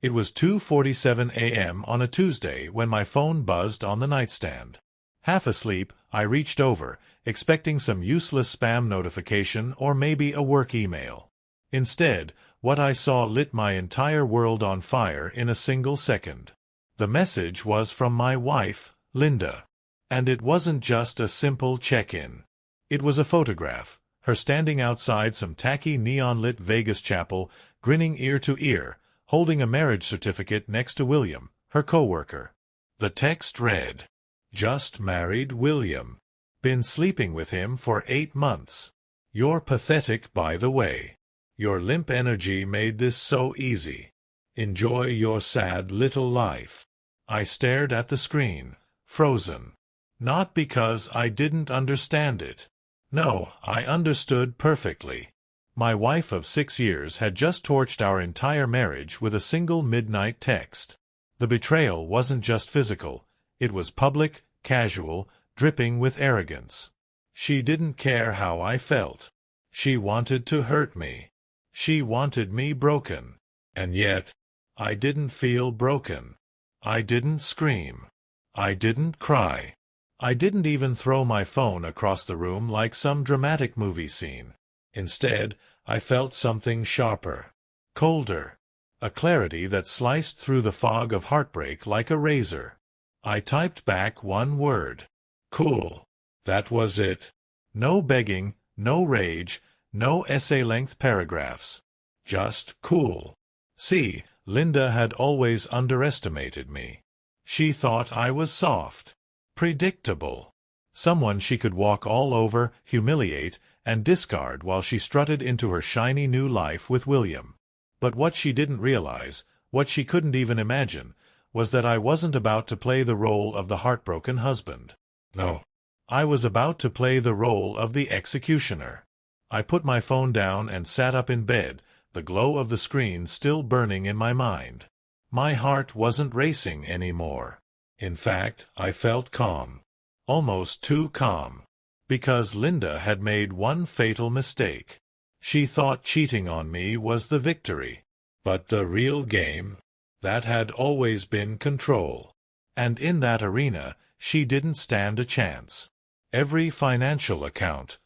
It was 2:47 a.m. on a Tuesday when my phone buzzed on the nightstand. Half asleep, I reached over, expecting some useless spam notification or maybe a work email. Instead, what I saw lit my entire world on fire in a single second. The message was from my wife, Linda. And it wasn't just a simple check-in. It was a photograph, her standing outside some tacky neon-lit Vegas chapel, grinning ear to ear, holding a marriage certificate next to William, her coworker. The text read, "Just married William. Been sleeping with him for 8 months. You're pathetic, by the way. Your limp energy made this so easy. Enjoy your sad little life." I stared at the screen, frozen. Not because I didn't understand it. No, I understood perfectly. My wife of 6 years had just torched our entire marriage with a single midnight text. The betrayal wasn't just physical. It was public, casual, dripping with arrogance. She didn't care how I felt. She wanted to hurt me. She wanted me broken. And yet, I didn't feel broken. I didn't scream. I didn't cry. I didn't even throw my phone across the room like some dramatic movie scene. Instead, I felt something sharper, colder, a clarity that sliced through the fog of heartbreak like a razor. I typed back one word. Cool. That was it. No begging, no rage, no essay-length paragraphs. Just cool. See, Linda had always underestimated me. She thought I was soft, predictable, someone she could walk all over, humiliate, and discard while she strutted into her shiny new life with William. But what she didn't realize, what she couldn't even imagine, was that I wasn't about to play the role of the heartbroken husband. No. I was about to play the role of the executioner. I put my phone down and sat up in bed, the glow of the screen still burning in my mind. My heart wasn't racing anymore. In fact, I felt calm. Almost too calm. Because Linda had made one fatal mistake. She thought cheating on me was the victory. But the real game, that had always been control. And in that arena, she didn't stand a chance. Every financial account,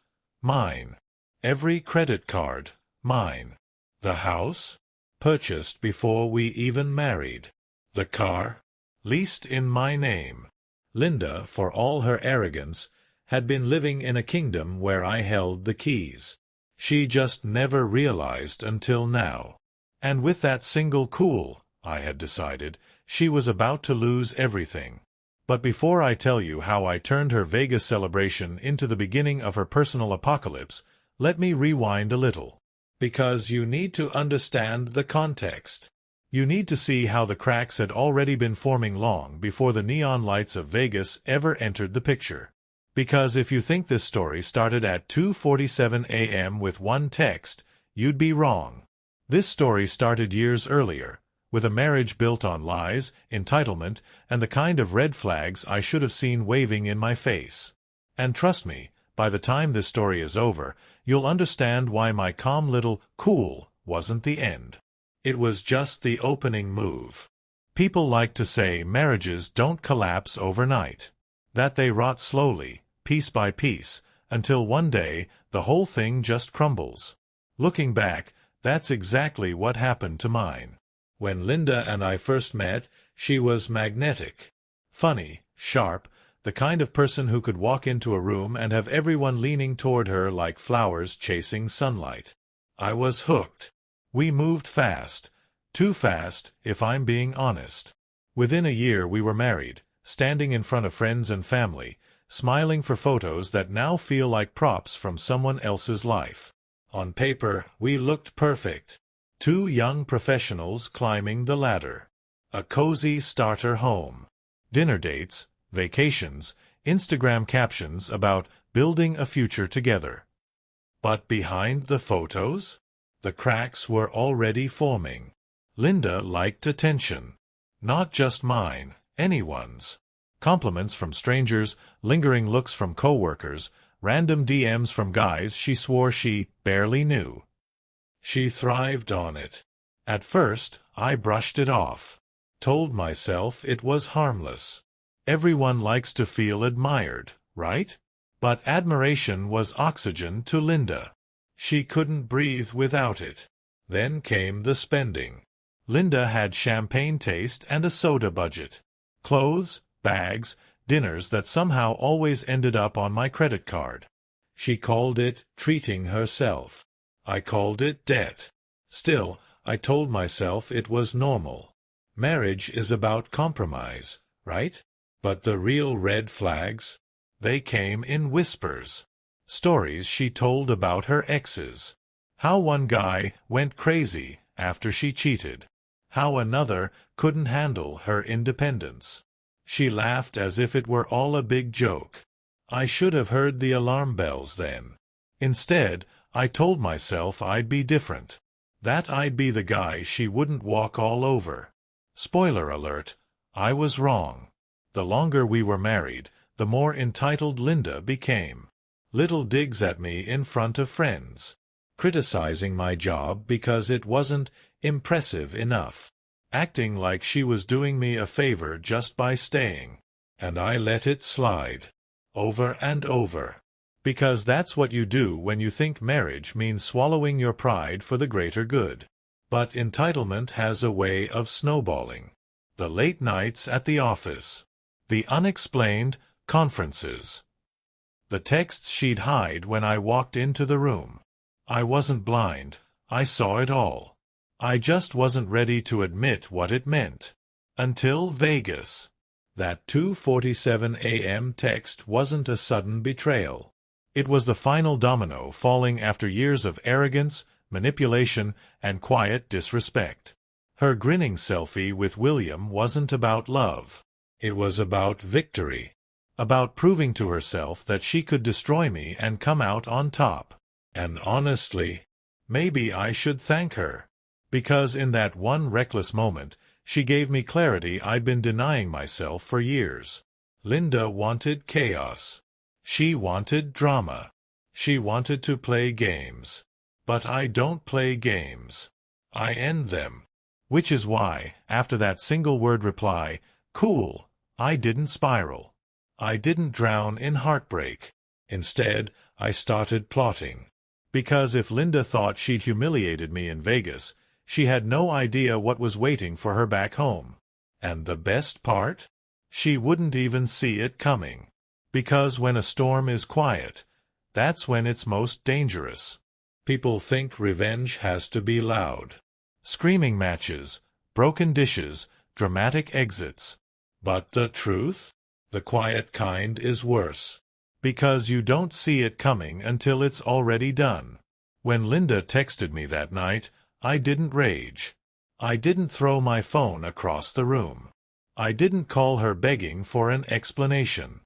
mine. Every credit card, mine. The house? Purchased before we even married. The car? Leased in my name. Linda, for all her arrogance, had been living in a kingdom where I held the keys. She just never realized until now. And with that single cool, I had decided, she was about to lose everything. But before I tell you how I turned her Vegas celebration into the beginning of her personal apocalypse, let me rewind a little. Because you need to understand the context. You need to see how the cracks had already been forming long before the neon lights of Vegas ever entered the picture. Because if you think this story started at 2:47 a.m. with one text, you'd be wrong. This story started years earlier, with a marriage built on lies, entitlement, and the kind of red flags I should have seen waving in my face. And trust me, by the time this story is over, you'll understand why my calm little cool wasn't the end. It was just the opening move. People like to say marriages don't collapse overnight. That they rot slowly, piece by piece, until one day the whole thing just crumbles. Looking back, that's exactly what happened to mine. When Linda and I first met, she was magnetic. Funny, sharp, the kind of person who could walk into a room and have everyone leaning toward her like flowers chasing sunlight. I was hooked. We moved fast. Too fast, if I'm being honest. Within a year we were married, standing in front of friends and family, smiling for photos that now feel like props from someone else's life. On paper, we looked perfect. Two young professionals climbing the ladder. A cozy starter home. Dinner dates, vacations, Instagram captions about building a future together. But behind the photos? The cracks were already forming. Linda liked attention. Not just mine, anyone's. Compliments from strangers, lingering looks from coworkers, random DMs from guys she swore she barely knew. She thrived on it. At first, I brushed it off. Told myself it was harmless. Everyone likes to feel admired, right? But admiration was oxygen to Linda. She couldn't breathe without it. Then came the spending. Linda had champagne taste and a soda budget. Clothes, bags, dinners that somehow always ended up on my credit card. She called it treating herself. I called it debt. Still, I told myself it was normal. Marriage is about compromise, right? But the real red flags? They came in whispers. Stories she told about her exes. How one guy went crazy after she cheated. How another couldn't handle her independence. She laughed as if it were all a big joke. I should have heard the alarm bells then. Instead, I told myself I'd be different. That I'd be the guy she wouldn't walk all over. Spoiler alert, I was wrong. The longer we were married, the more entitled Linda became. Little digs at me in front of friends. Criticizing my job because it wasn't impressive enough. Acting like she was doing me a favor just by staying. And I let it slide. Over and over. Because that's what you do when you think marriage means swallowing your pride for the greater good. But entitlement has a way of snowballing. The late nights at the office. The unexplained conferences. The texts she'd hide when I walked into the room. I wasn't blind. I saw it all. I just wasn't ready to admit what it meant. Until Vegas. That 2:47 a.m. text wasn't a sudden betrayal. It was the final domino falling after years of arrogance, manipulation, and quiet disrespect. Her grinning selfie with William wasn't about love. It was about victory. About proving to herself that she could destroy me and come out on top. And honestly, maybe I should thank her. Because in that one reckless moment, she gave me clarity I'd been denying myself for years. Linda wanted chaos. She wanted drama. She wanted to play games. But I don't play games. I end them. Which is why, after that single-word reply, cool, I didn't spiral. I didn't drown in heartbreak. Instead, I started plotting. Because if Linda thought she'd humiliated me in Vegas, she had no idea what was waiting for her back home. And the best part? She wouldn't even see it coming. Because when a storm is quiet, that's when it's most dangerous. People think revenge has to be loud. Screaming matches, broken dishes, dramatic exits. But the truth? The quiet kind is worse. Because you don't see it coming until it's already done. When Linda texted me that night, I didn't rage. I didn't throw my phone across the room. I didn't call her begging for an explanation.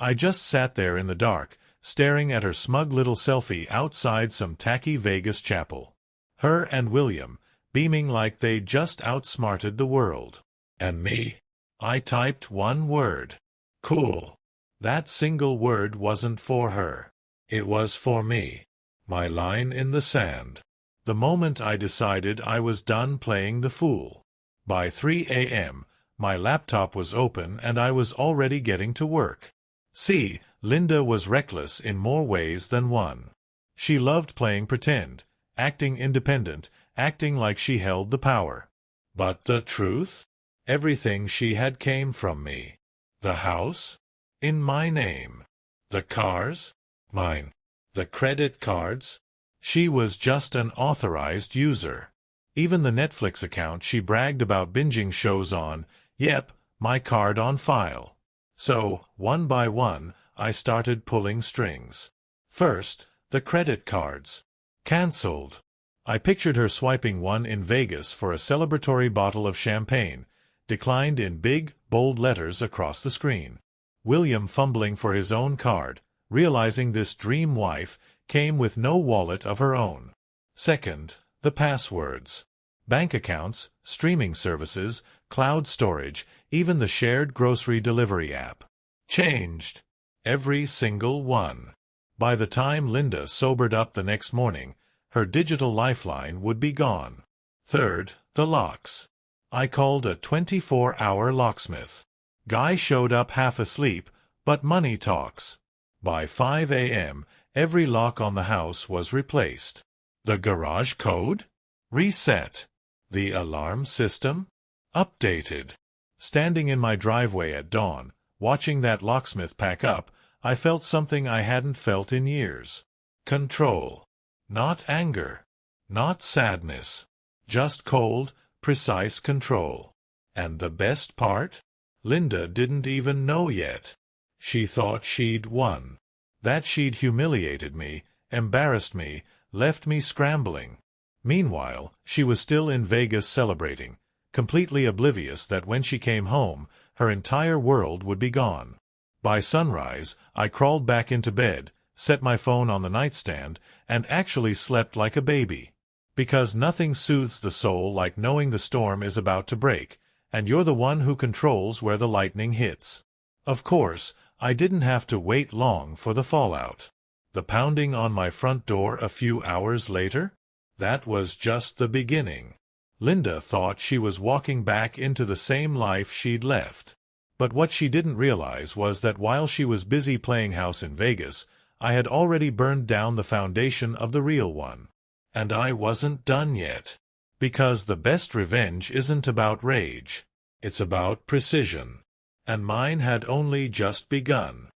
I just sat there in the dark, staring at her smug little selfie outside some tacky Vegas chapel. Her and William, beaming like they'd just outsmarted the world. And me? I typed one word. Cool. That single word wasn't for her. It was for me. My line in the sand. The moment I decided I was done playing the fool. By 3 a.m., my laptop was open and I was already getting to work. See, Linda was reckless in more ways than one. She loved playing pretend, acting independent, acting like she held the power. But the truth? Everything she had came from me. The house? In my name. The cars? Mine. The credit cards? She was just an authorized user. Even the Netflix account she bragged about binging shows on, yep, my card on file. So, one by one, I started pulling strings. First, the credit cards. Cancelled. I pictured her swiping one in Vegas for a celebratory bottle of champagne, declined in big, bold letters across the screen. William fumbling for his own card, realizing this dream wife came with no wallet of her own. Second, the passwords. Bank accounts, streaming services, cloud storage, even the shared grocery delivery app. Changed. Every single one. By the time Linda sobered up the next morning, her digital lifeline would be gone. Third, the locks. I called a 24-hour locksmith. Guy showed up half asleep, but money talks. By 5 a.m., every lock on the house was replaced. The garage code? Reset. The alarm system? Updated. Standing in my driveway at dawn, watching that locksmith pack up, I felt something I hadn't felt in years. Control. Not anger. Not sadness. Just cold, precise control. And the best part? Linda didn't even know yet. She thought she'd won. That she'd humiliated me, embarrassed me, left me scrambling. Meanwhile, she was still in Vegas celebrating, completely oblivious that when she came home, her entire world would be gone. By sunrise, I crawled back into bed, set my phone on the nightstand, and actually slept like a baby. Because nothing soothes the soul like knowing the storm is about to break, and you're the one who controls where the lightning hits. Of course, I didn't have to wait long for the fallout. The pounding on my front door a few hours later? That was just the beginning. Linda thought she was walking back into the same life she'd left. But what she didn't realize was that while she was busy playing house in Vegas, I had already burned down the foundation of the real one. And I wasn't done yet. Because the best revenge isn't about rage. It's about precision. And mine had only just begun.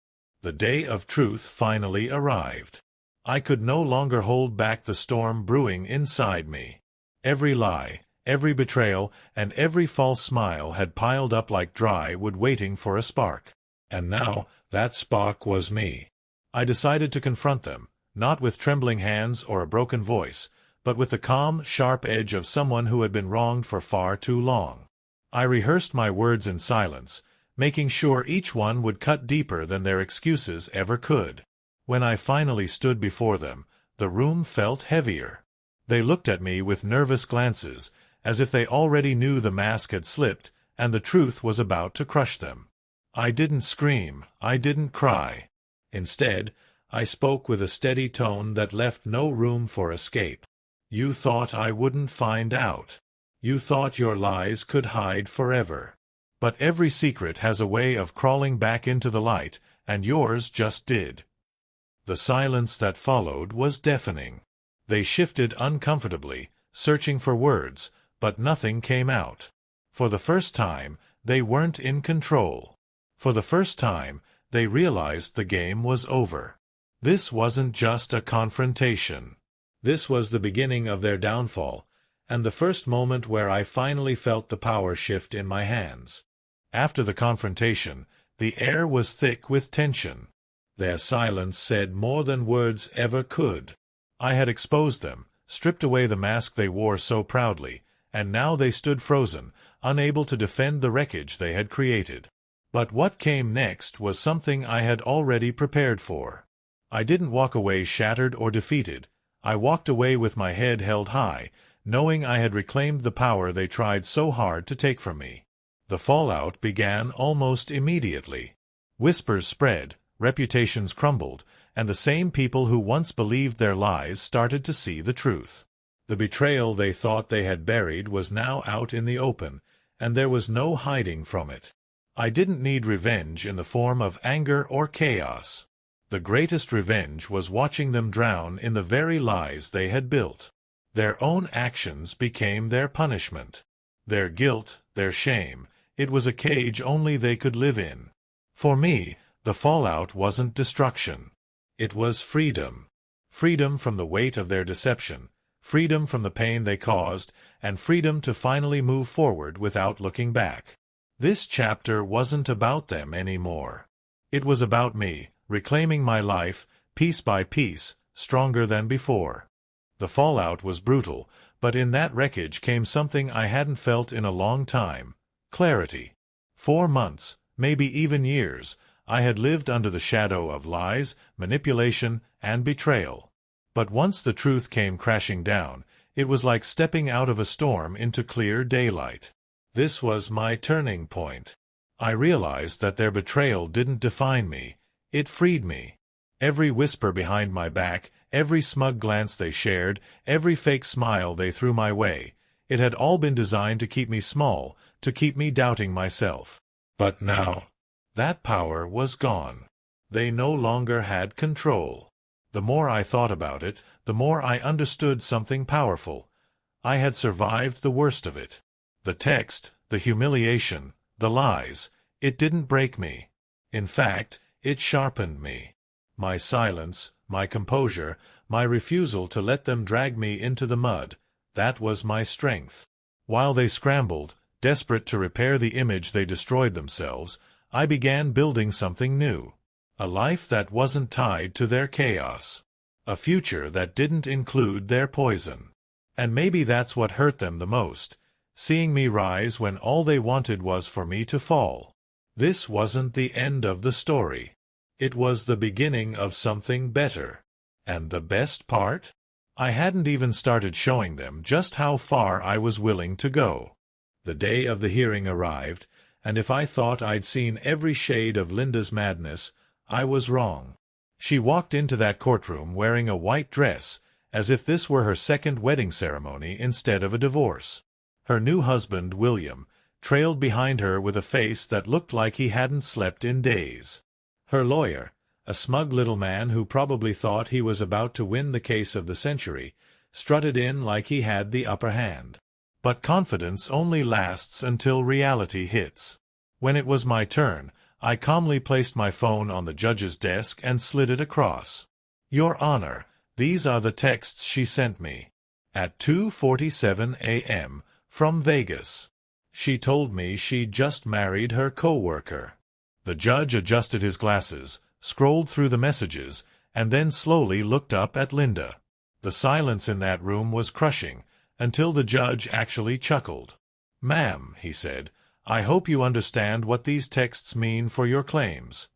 The day of truth finally arrived. I could no longer hold back the storm brewing inside me. Every lie, every betrayal, and every false smile had piled up like dry wood waiting for a spark. And now, that spark was me. I decided to confront them, not with trembling hands or a broken voice, but with the calm, sharp edge of someone who had been wronged for far too long. I rehearsed my words in silence, making sure each one would cut deeper than their excuses ever could. When I finally stood before them, the room felt heavier. They looked at me with nervous glances, as if they already knew the mask had slipped and the truth was about to crush them. I didn't scream, I didn't cry. Instead, I spoke with a steady tone that left no room for escape. You thought I wouldn't find out. You thought your lies could hide forever. But every secret has a way of crawling back into the light, and yours just did. The silence that followed was deafening. They shifted uncomfortably, searching for words, but nothing came out. For the first time, they weren't in control. For the first time, they realized the game was over. This wasn't just a confrontation. This was the beginning of their downfall, and the first moment where I finally felt the power shift in my hands. After the confrontation, the air was thick with tension. Their silence said more than words ever could. I had exposed them, stripped away the mask they wore so proudly, and now they stood frozen, unable to defend the wreckage they had created. But what came next was something I had already prepared for. I didn't walk away shattered or defeated. I walked away with my head held high, knowing I had reclaimed the power they tried so hard to take from me. The fallout began almost immediately. Whispers spread, reputations crumbled, and the same people who once believed their lies started to see the truth. The betrayal they thought they had buried was now out in the open, and there was no hiding from it. I didn't need revenge in the form of anger or chaos. The greatest revenge was watching them drown in the very lies they had built. Their own actions became their punishment. Their guilt, their shame, it was a cage only they could live in. For me, the fallout wasn't destruction. It was freedom. Freedom from the weight of their deception, freedom from the pain they caused, and freedom to finally move forward without looking back. This chapter wasn't about them anymore. It was about me, reclaiming my life, piece by piece, stronger than before. The fallout was brutal, but in that wreckage came something I hadn't felt in a long time: clarity. 4 months, maybe even years, I had lived under the shadow of lies, manipulation, and betrayal. But once the truth came crashing down, it was like stepping out of a storm into clear daylight. This was my turning point. I realized that their betrayal didn't define me, it freed me. Every whisper behind my back, every smug glance they shared, every fake smile they threw my way, It had all been designed to keep me small, to keep me doubting myself. But now, that power was gone. They no longer had control. The more I thought about it, the more I understood something powerful. I had survived the worst of it. The text, the humiliation, the lies, it didn't break me. In fact, it sharpened me. My silence, my composure, my refusal to let them drag me into the mud, that was my strength. While they scrambled, desperate to repair the image they destroyed themselves, I began building something new. A life that wasn't tied to their chaos. A future that didn't include their poison. And maybe that's what hurt them the most, seeing me rise when all they wanted was for me to fall. This wasn't the end of the story. It was the beginning of something better. And the best part? I hadn't even started showing them just how far I was willing to go. The day of the hearing arrived, and if I thought I'd seen every shade of Linda's madness, I was wrong. She walked into that courtroom wearing a white dress, as if this were her second wedding ceremony instead of a divorce. Her new husband, William, trailed behind her with a face that looked like he hadn't slept in days. Her lawyer, a smug little man who probably thought he was about to win the case of the century, strutted in like he had the upper hand. But confidence only lasts until reality hits. When it was my turn, I calmly placed my phone on the judge's desk and slid it across. "Your Honor, these are the texts she sent me. At 2:47 a.m., from Vegas. She told me she'd just married her coworker." The judge adjusted his glasses, scrolled through the messages, and then slowly looked up at Linda. The silence in that room was crushing, until the judge actually chuckled. "Ma'am," he said, "I hope you understand what these texts mean for your claims."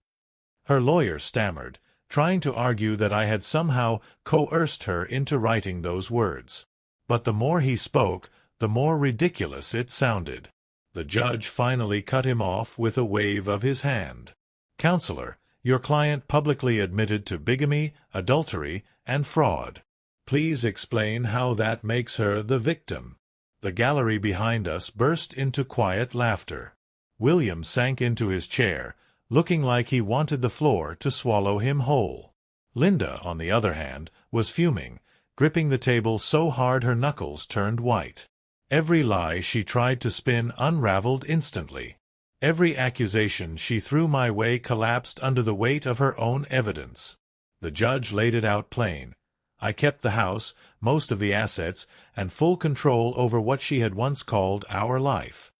Her lawyer stammered, trying to argue that I had somehow coerced her into writing those words. But the more he spoke, the more ridiculous it sounded. The judge finally cut him off with a wave of his hand. "Counselor, your client publicly admitted to bigamy, adultery, and fraud. Please explain how that makes her the victim." The gallery behind us burst into quiet laughter. William sank into his chair, looking like he wanted the floor to swallow him whole. Linda, on the other hand, was fuming, gripping the table so hard her knuckles turned white. Every lie she tried to spin unraveled instantly. Every accusation she threw my way collapsed under the weight of her own evidence. The judge laid it out plain. I kept the house, most of the assets, and full control over what she had once called our life.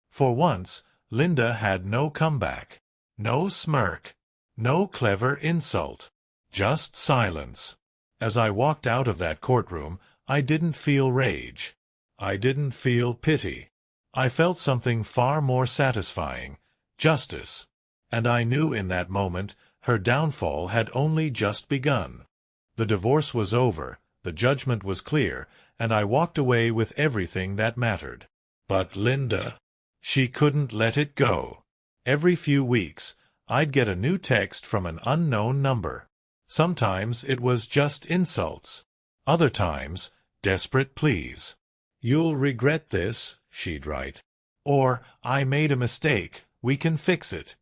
For once, Linda had no comeback, no smirk, no clever insult, just silence. As I walked out of that courtroom, I didn't feel rage. I didn't feel pity. I felt something far more satisfying, justice. And I knew in that moment her downfall had only just begun. The divorce was over, the judgment was clear, and I walked away with everything that mattered. But Linda, she couldn't let it go. Every few weeks, I'd get a new text from an unknown number. Sometimes it was just insults. Other times, desperate pleas. "You'll regret this," she'd write. Or, "I made a mistake, we can fix it."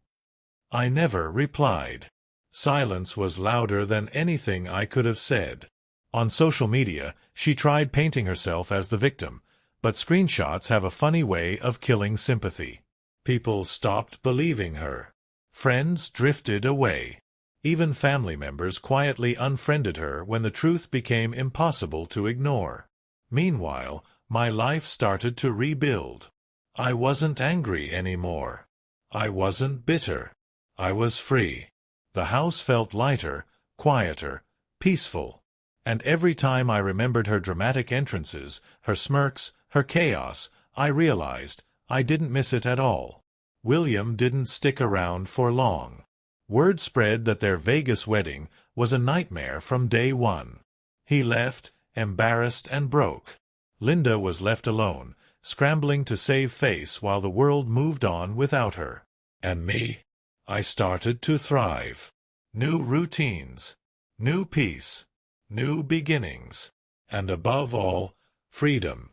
I never replied. Silence was louder than anything I could have said. On social media, she tried painting herself as the victim, but screenshots have a funny way of killing sympathy. People stopped believing her. Friends drifted away. Even family members quietly unfriended her when the truth became impossible to ignore. Meanwhile, my life started to rebuild. I wasn't angry anymore. I wasn't bitter. I was free. The house felt lighter, quieter, peaceful. And every time I remembered her dramatic entrances, her smirks, her chaos, I realized I didn't miss it at all. William didn't stick around for long. Word spread that their Vegas wedding was a nightmare from day one. He left, embarrassed and broke. Linda was left alone, scrambling to save face while the world moved on without her. And me? I started to thrive. New routines, new peace, new beginnings, and above all, freedom.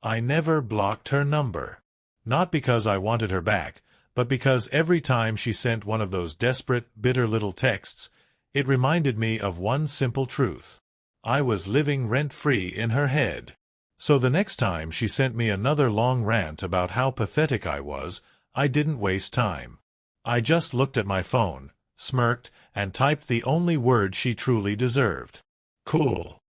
I never blocked her number. Not because I wanted her back, but because every time she sent one of those desperate, bitter little texts, it reminded me of one simple truth. I was living rent-free in her head. So the next time she sent me another long rant about how pathetic I was, I didn't waste time. I just looked at my phone, smirked, and typed the only word she truly deserved. Cool.